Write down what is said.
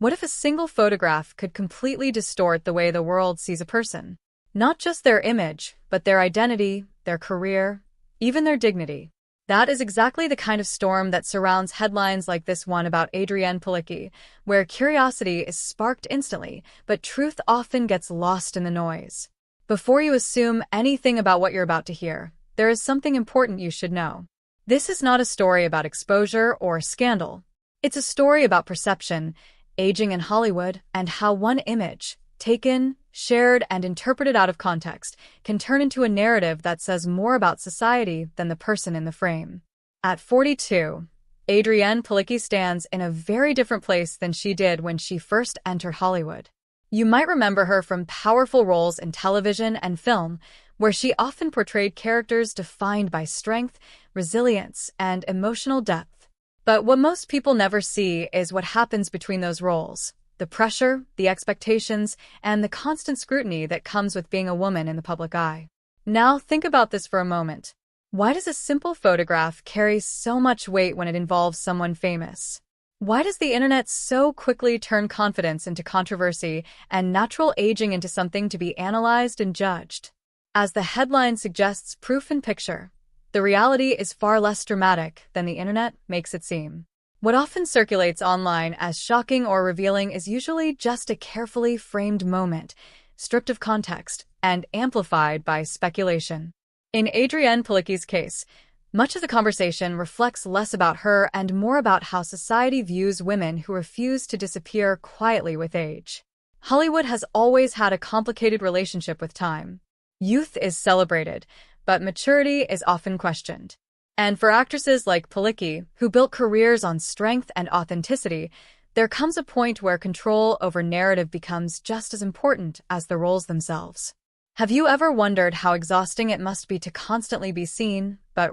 What if a single photograph could completely distort the way the world sees a person? Not just their image, but their identity, their career, even their dignity. That is exactly the kind of storm that surrounds headlines like this one about Adrianne Palicki, where curiosity is sparked instantly, but truth often gets lost in the noise. Before you assume anything about what you're about to hear, there is something important you should know. This is not a story about exposure or scandal. It's a story about perception, aging in Hollywood, and how one image, taken, shared, and interpreted out of context, can turn into a narrative that says more about society than the person in the frame. At 42, Adrianne Palicki stands in a very different place than she did when she first entered Hollywood. You might remember her from powerful roles in television and film, where she often portrayed characters defined by strength, resilience, and emotional depth. But what most people never see is what happens between those roles. The pressure, the expectations, and the constant scrutiny that comes with being a woman in the public eye. Now think about this for a moment. Why does a simple photograph carry so much weight when it involves someone famous? Why does the internet so quickly turn confidence into controversy and natural aging into something to be analyzed and judged? As the headline suggests, proof in picture, the reality is far less dramatic than the internet makes it seem. What often circulates online as shocking or revealing is usually just a carefully framed moment, stripped of context and amplified by speculation. In Adrianne Palicki's case, much of the conversation reflects less about her and more about how society views women who refuse to disappear quietly with age. Hollywood has always had a complicated relationship with time. Youth is celebrated, but maturity is often questioned. And for actresses like Palicki, who built careers on strength and authenticity, there comes a point where control over narrative becomes just as important as the roles themselves. Have you ever wondered how exhausting it must be to constantly be seen, but